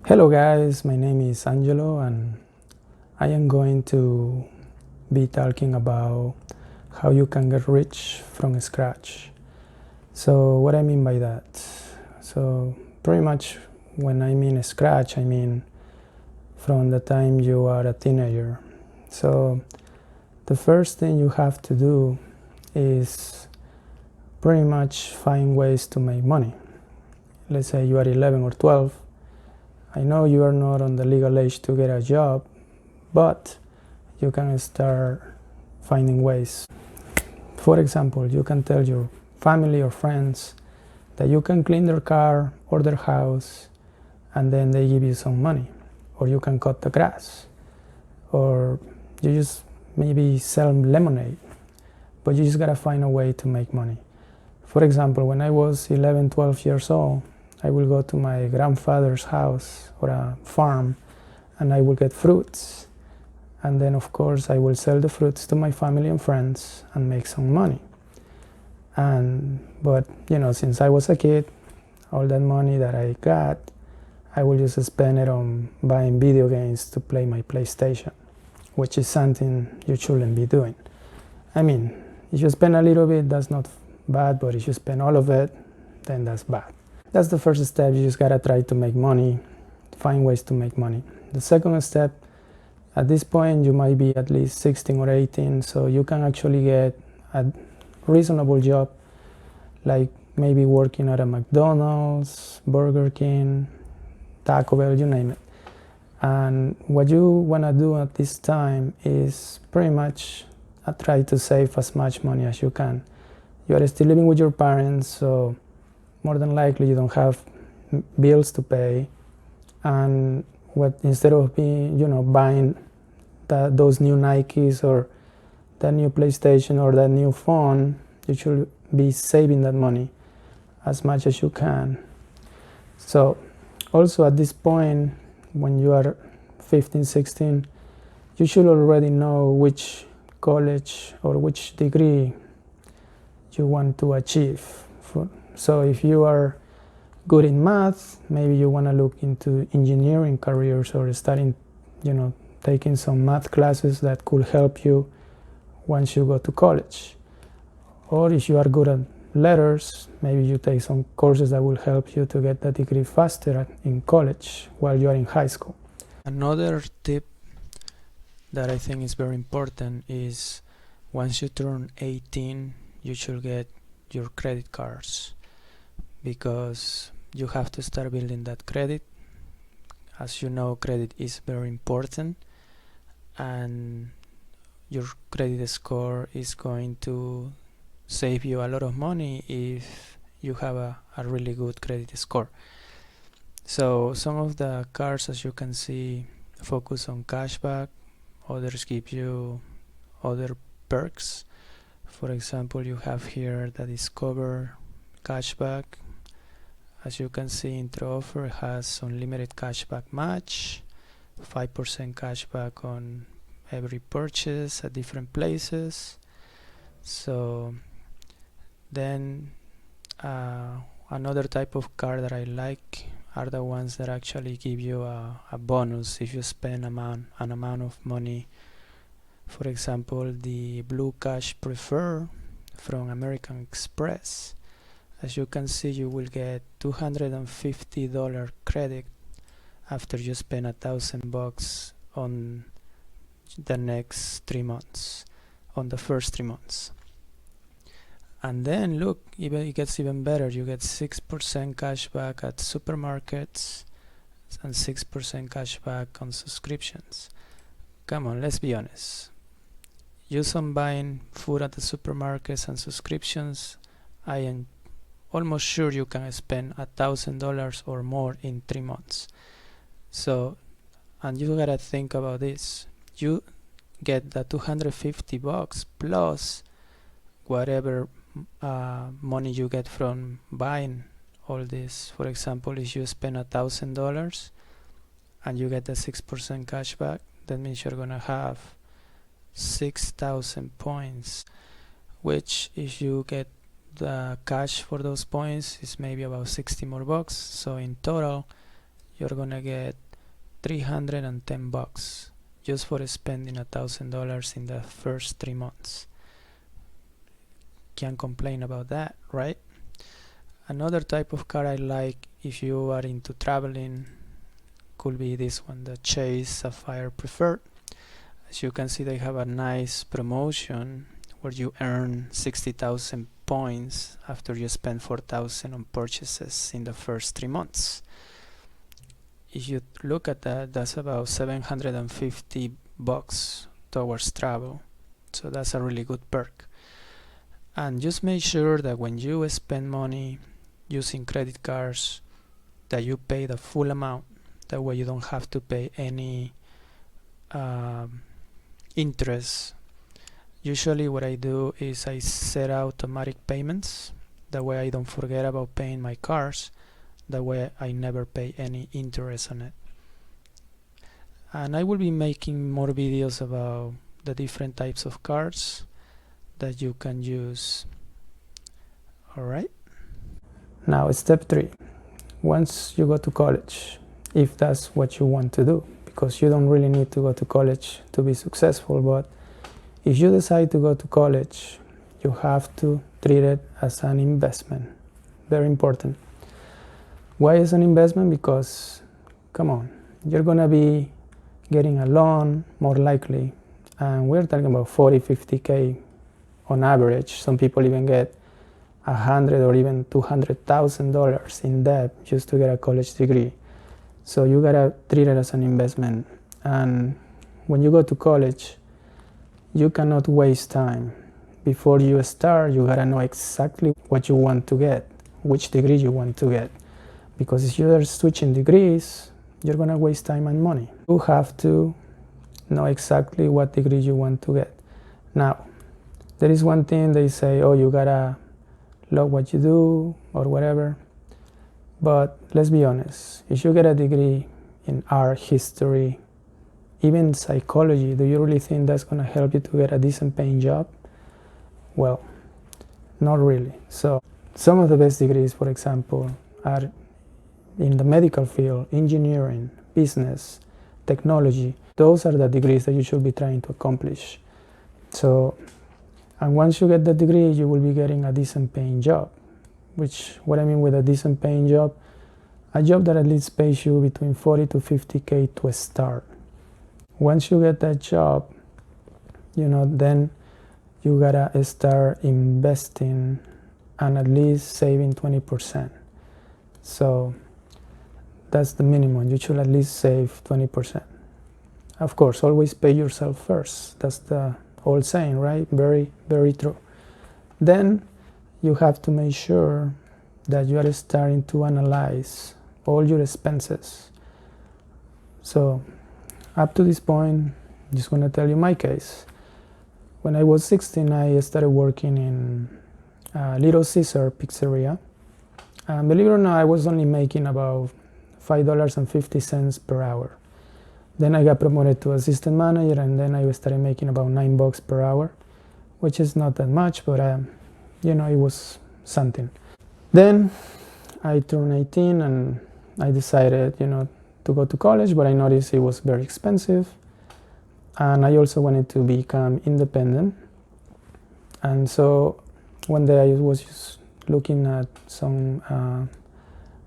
Hello guys, my name is Angelo and I am going to be talking about how you can get rich from scratch. So what I mean by that? So pretty much when I mean scratch, I mean from the time you are a teenager. So the first thing you have to do is pretty much find ways to make money. Let's say you are 11 or 12. I know you are not on the legal age to get a job, but you can start finding ways. For example, you can tell your family or friends that you can clean their car or their house and then they give you some money. Or you can cut the grass. Or you just maybe sell lemonade. But you just gotta find a way to make money. For example, when I was 11, 12 years old, I will go to my grandfather's house or a farm and I will get fruits. And then of course I will sell the fruits to my family and friends and make some money. But you know, since I was a kid, all that money that I got, I will just spend it on buying video games to play my PlayStation, which is something you shouldn't be doing. I mean, if you spend a little bit, that's not bad, but if you spend all of it, then that's bad. That's the first step. You just gotta try to make money, find ways to make money. The second step, at this point you might be at least 16 or 18, so you can actually get a reasonable job, like maybe working at a McDonald's, Burger King, Taco Bell, you name it. And what you wanna do at this time is pretty much try to save as much money as you can. You are still living with your parents, so more than likely you don't have bills to pay, and instead of buying those new Nikes or that new PlayStation or that new phone, you should be saving that money as much as you can. So also at this point, when you are 15, 16, you should already know which college or which degree you want to achieve. So if you are good in math, maybe you want to look into engineering careers or studying, taking some math classes that could help you once you go to college. Or if you are good at letters, maybe you take some courses that will help you to get that degree faster in college while you are in high school. Another tip that I think is very important is once you turn 18, you should get your credit cards, because you have to start building that credit. As you know, credit is very important, and your credit score is going to save you a lot of money if you have a really good credit score. So some of the cards, as you can see, focus on cashback. Others give you other perks. For example, you have here the Discover cashback. As you can see, intro offer has unlimited cashback match, 5% cashback on every purchase at different places. So then another type of card that I like are the ones that actually give you a bonus if you spend an amount of money. For example, the Blue Cash Prefer from American Express. As you can see, you will get $250 credit after you spend $1,000 on the next 3 months, on the first 3 months. And then look, it gets even better. You get 6% cashback at supermarkets and 6% cashback on subscriptions. Come on, let's be honest. Use on buying food at the supermarkets and subscriptions, I am almost sure you can spend $1,000 or more in 3 months. So, and you gotta think about this. You get the $250 plus whatever money you get from buying all this. For example, if you spend $1,000 and you get the 6% cashback, that means you're gonna have 6,000 points, which if you get the cash for those points is maybe about 60 more bucks. So in total you're gonna get $310 just for spending $1,000 in the first 3 months. Can't complain about that, right? Another type of car I like if you are into traveling could be this one, the Chase Sapphire Preferred. As you can see, they have a nice promotion where you earn 60,000 points after you spend 4,000 on purchases in the first 3 months. If you look at that, that's about $750 towards travel. So that's a really good perk. And just make sure that when you spend money using credit cards, that you pay the full amount. That way you don't have to pay any interest. Usually what I do is I set automatic payments. That way I don't forget about paying my cards. That way I never pay any interest on it. And I will be making more videos about the different types of cards that you can use. Alright? Now step 3. Once you go to college, if that's what you want to do, because you don't really need to go to college to be successful, but if you decide to go to college, you have to treat it as an investment. Very important. Why is an investment? Because, come on, you're gonna be getting a loan more likely, and we're talking about 40, 50K on average. Some people even get $100 or even $200,000 in debt just to get a college degree. So you gotta treat it as an investment. And when you go to college, you cannot waste time. Before you start, you gotta know exactly what you want to get, which degree you want to get. Because if you're switching degrees, you're gonna waste time and money. You have to know exactly what degree you want to get. Now, there is one thing they say, oh, you gotta love what you do or whatever. But let's be honest, if you get a degree in art, history, even psychology, do you really think that's gonna help you to get a decent paying job? Well, not really. So some of the best degrees, for example, are in the medical field, engineering, business, technology. Those are the degrees that you should be trying to accomplish. So, and once you get the degree, you will be getting a decent paying job. Which, what I mean with a decent paying job, a job that at least pays you between 40 to 50K to start. Once you get that job, then you gotta start investing and at least saving 20%. So that's the minimum. You should at least save 20%. Of course, always pay yourself first. That's the old saying, right? Very, very true. Then you have to make sure that you are starting to analyze all your expenses. So up to this point, I'm just gonna tell you my case. When I was 16, I started working in Little Caesar pizzeria. And believe it or not, I was only making about $5.50 per hour. Then I got promoted to assistant manager, and then I started making about $9 per hour, which is not that much, but it was something. Then I turned 18 and I decided, to go to college, but I noticed it was very expensive. And I also wanted to become independent. And so one day I was just looking at some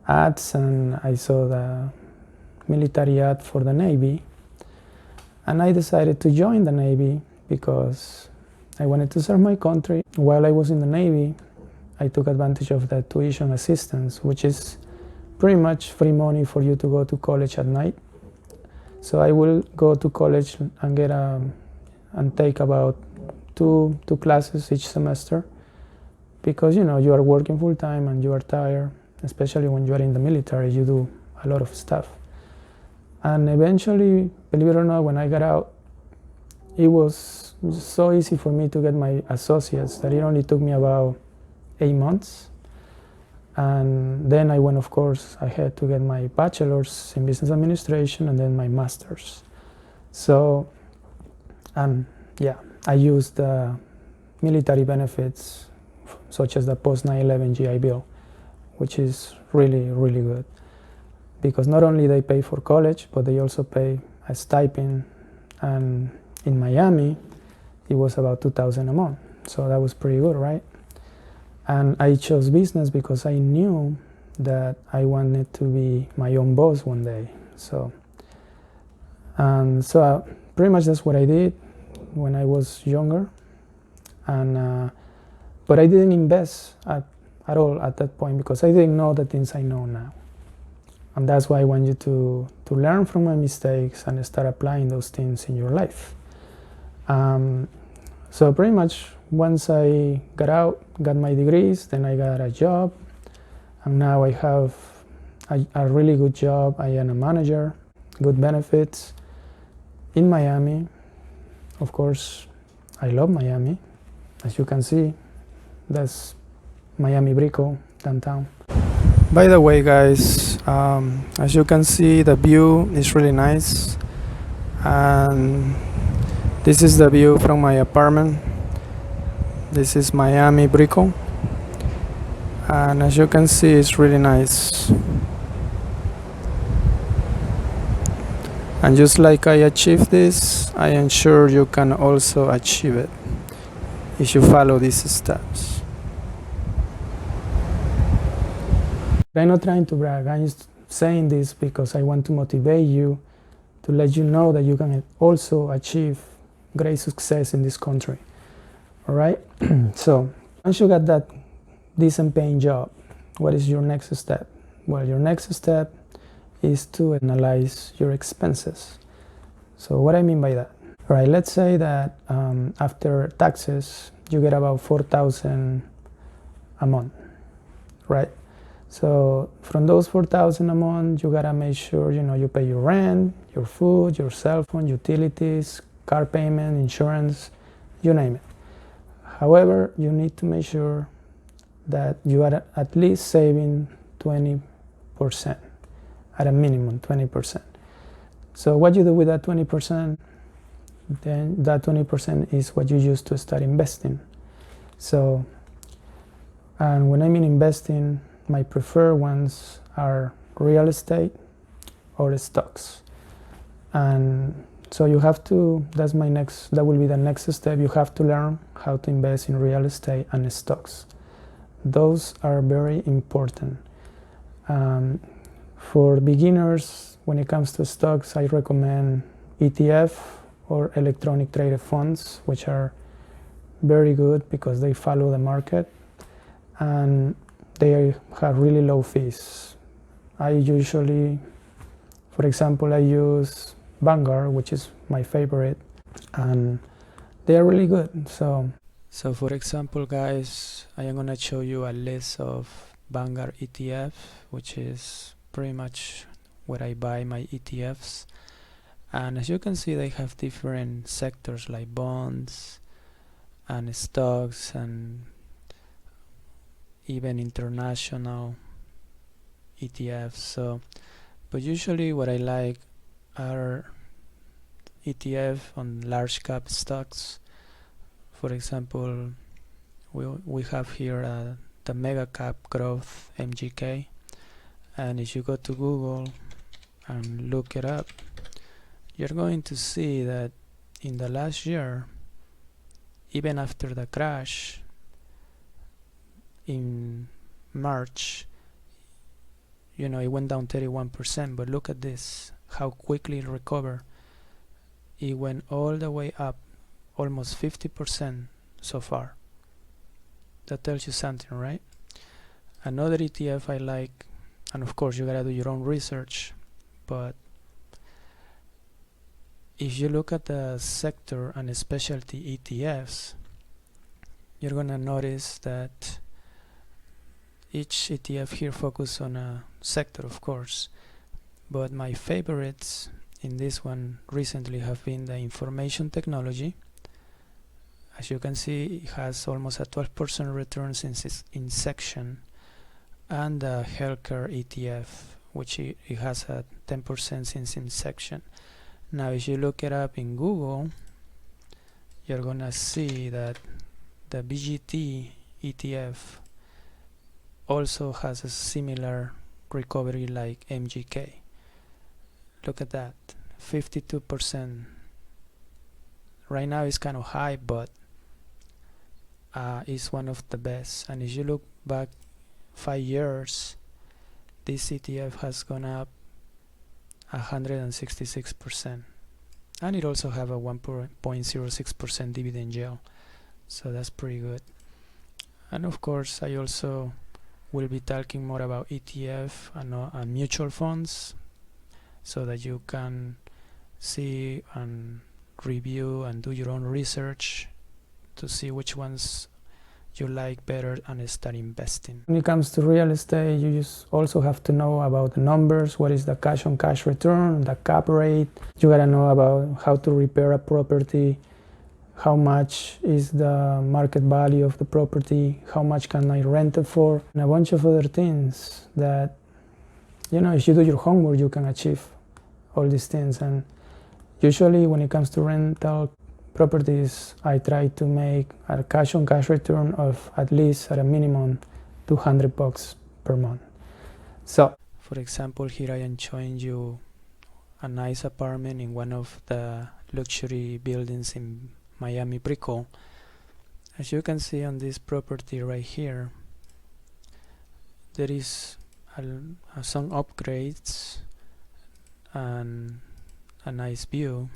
ads, and I saw the military ad for the Navy. And I decided to join the Navy because I wanted to serve my country. While I was in the Navy, I took advantage of that tuition assistance, which is pretty much free money for you to go to college at night. So I will go to college and get and take about two classes each semester, because you are working full time and you are tired, especially when you are in the military. You do a lot of stuff. And eventually, believe it or not, when I got out, it was so easy for me to get my associates that it only took me about 8 months. And then I went, of course, ahead to get my bachelor's in business administration and then my master's. So, I used the military benefits such as the post 9/11 GI Bill, which is really, really good. because not only they pay for college, but they also pay a stipend, and in Miami it was about $2,000 a month, so that was pretty good, right? And I chose business because I knew that I wanted to be my own boss one day. So pretty much that's what I did when I was younger, and but I didn't invest at all at that point because I didn't know the things I know now. And that's why I want you to learn from my mistakes and start applying those things in your life. So pretty much once I got out, got my degrees, then I got a job, and now I have a really good job. I am a manager, good benefits in Miami. Of course, I love Miami. As you can see, that's Miami Brico downtown. By the way, guys, as you can see, the view is really nice, and this is the view from my apartment. This is Miami Brico, and as you can see, it's really nice. And just like I achieved this, I am sure you can also achieve it if you follow these steps. I'm not trying to brag, I'm just saying this because I want to motivate you, to let you know that you can also achieve great success in this country. All right? So once you got that decent paying job, what is your next step? Well, your next step is to analyze your expenses. So what I mean by that? All right, let's say that after taxes, you get about $4,000 a month, right? So from those $4,000 a month, you gotta make sure you pay your rent, your food, your cell phone, utilities, car payment, insurance, you name it. However, you need to make sure that you are at least saving 20%, at a minimum 20%. So what you do with that 20%, then that 20% is what you use to start investing. So, and when I mean investing, my preferred ones are real estate or stocks. And so you have to, that will be the next step. You have to learn how to invest in real estate and stocks. Those are very important. For beginners, when it comes to stocks, I recommend ETF or electronic traded funds, which are very good because they follow the market and they have really low fees. I usually, for example, I use Vanguard, which is my favorite, and they are really good. So for example, guys, I am gonna show you a list of Vanguard ETF, which is pretty much where I buy my ETFs. And as you can see, they have different sectors like bonds and stocks and even international ETFs. So, but usually what I like are ETF on large cap stocks. For example, we have here the mega cap growth MGK, and if you go to Google and look it up, you're going to see that in the last year, even after the crash in March, it went down 31%, but look at this, how quickly it recovered. It went all the way up, almost 50% so far. That tells you something, right? Another ETF I like, and of course you gotta do your own research, but if you look at the sector and specialty ETFs, you're gonna notice that each ETF here focuses on a sector, of course, but my favorites in this one recently have been the information technology. As you can see, it has almost a 12% return since its inception, and the healthcare ETF, which it has a 10% since inception. Now if you look it up in Google, you're gonna see that the BGT ETF also has a similar recovery like MGK. Look at that, 52%. Right now it's kind of high, but it's one of the best. And if you look back 5 years, this ETF has gone up 166%, and it also have a 1.06% dividend yield, so that's pretty good. And of course I also will be talking more about ETF and mutual funds, so that you can see and review and do your own research to see which ones you like better and start investing. When it comes to real estate, you just also have to know about the numbers. What is the cash on cash return, the cap rate? You gotta know about how to repair a property, how much is the market value of the property, how much can I rent it for, and a bunch of other things that, you know, if you do your homework, you can achieve all these things. And usually when it comes to rental properties, I try to make a cash on cash return of at least, at a minimum, $200 per month. So, for example, here I am showing you a nice apartment in one of the luxury buildings in Miami, Brickell. As you can see on this property right here, there is some upgrades and a nice view.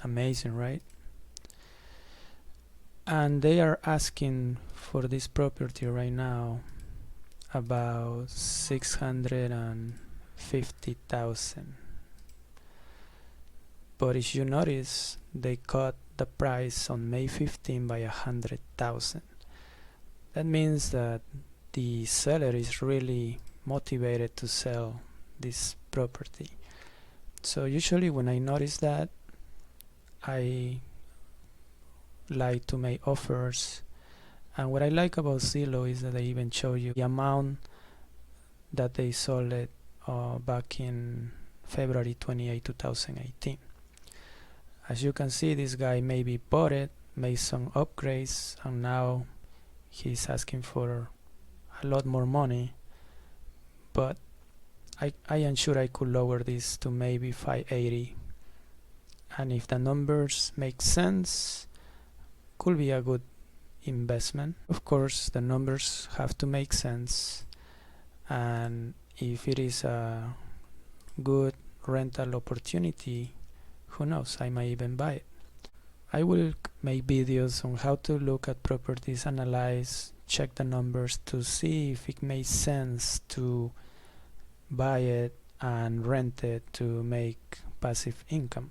Amazing, right? And they are asking for this property right now about $650,000. But if you notice, they cut the price on May 15 by $100,000. That means that the seller is really motivated to sell this property. So usually when I notice that, I like to make offers. And what I like about Zillow is that they even show you the amount that they sold it back in February 28, 2018. As you can see, this guy maybe bought it, made some upgrades, and now he's asking for a lot more money. But I am sure I could lower this to maybe $580. And if the numbers make sense, could be a good investment. Of course, the numbers have to make sense, and if it is a good rental opportunity, who knows, I might even buy it. I will make videos on how to look at properties, analyze, check the numbers to see if it makes sense to buy it and rent it to make passive income.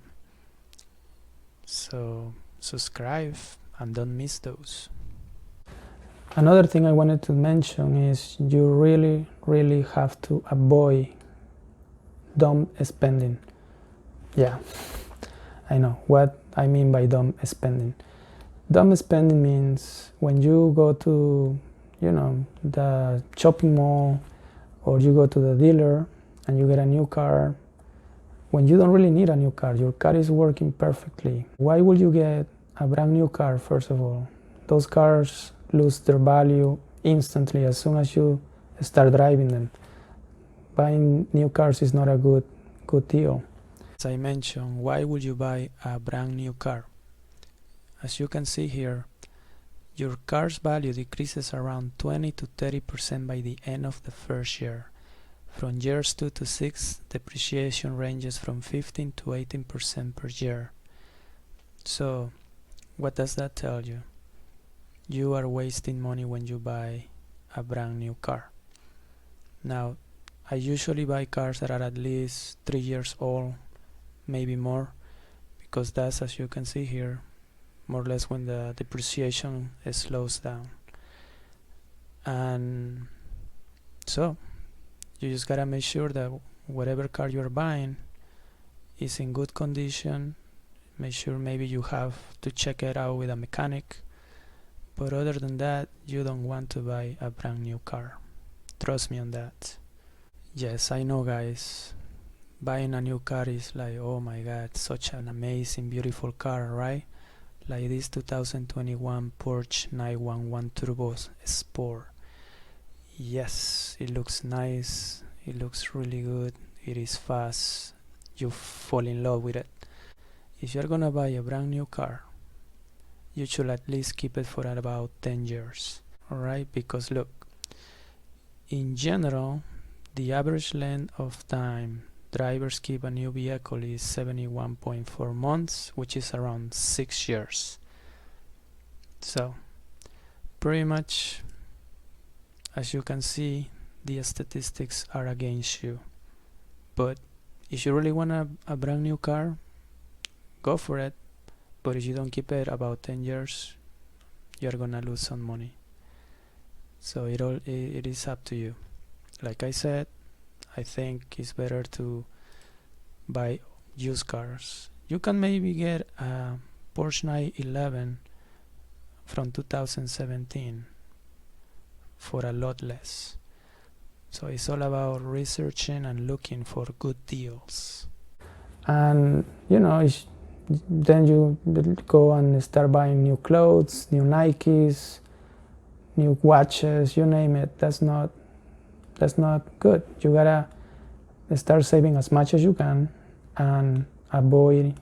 So subscribe and don't miss those. Another thing I wanted to mention is you really have to avoid dumb spending. Yeah, I know what I mean by dumb spending. Dumb spending means when you go to, you know, the shopping mall, or you go to the dealer and you get a new car, when you don't really need a new car. Your car is working perfectly. Why would you get a brand new car, first of all? Those cars lose their value instantly as soon as you start driving them. Buying new cars is not a good deal. As I mentioned, why would you buy a brand new car? As you can see here, your car's value decreases around 20 to 30% by the end of the first year. From years 2 to 6, depreciation ranges from 15 to 18% per year. So, what does that tell you? You are wasting money when you buy a brand new car. Now, I usually buy cars that are at least 3 years old, maybe more, because that's, as you can see here, more or less when the depreciation slows down. And so, you just gotta make sure that whatever car you're buying is in good condition. Make sure maybe you have to check it out with a mechanic. But other than that, you don't want to buy a brand new car. Trust me on that. Yes, I know, guys. Buying a new car is like, oh my god, such an amazing, beautiful car, right? Like this 2021 Porsche 911 Turbo Sport. yes, it looks nice, it looks really good, it is fast, you fall in love with it. If you're gonna buy a brand new car, you should at least keep it for about 10 years. Alright, because look, in general, the average length of time drivers keep a new vehicle is 71.4 months, which is around 6 years. So, pretty much, as you can see, the statistics are against you. But if you really want a brand new car, go for it. But if you don't keep it about 10 years, you're gonna lose some money. So it is up to you. Like I said, I think it's better to buy used cars. You can maybe get a Porsche 911 from 2017 for a lot less. So it's all about researching and looking for good deals. And then you go and start buying new clothes, new Nikes, new watches, you name it. That's not good. You gotta start saving as much as you can and avoid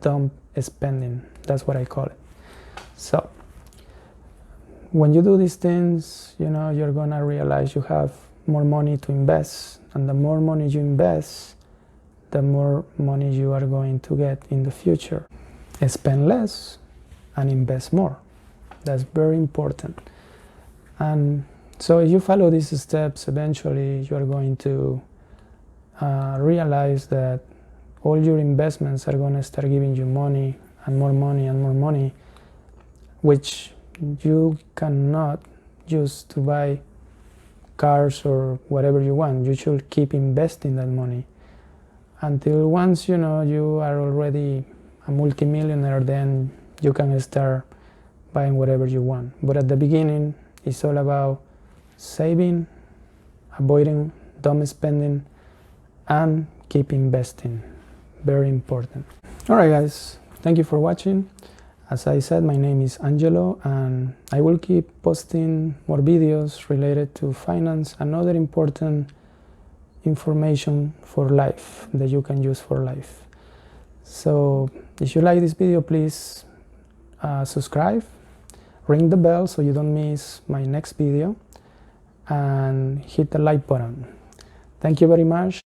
dumb spending. That's what I call it. So when you do these things, you're gonna realize you have more money to invest, and the more money you invest, the more money you are going to get in the future. Spend less and invest more. That's very important. And so if you follow these steps, eventually you are going to realize that all your investments are going to start giving you money and more money and more money, which you cannot use to buy cars or whatever you want. You should keep investing that money until once you are already a multimillionaire, then you can start buying whatever you want. But at the beginning, it's all about saving, avoiding dumb spending, and keep investing. Very important. Alright guys, thank you for watching. As I said, my name is Angelo, and I will keep posting more videos related to finance and other important information for life that you can use for life. So if you like this video, please subscribe, ring the bell so you don't miss my next video, and hit the like button. Thank you very much.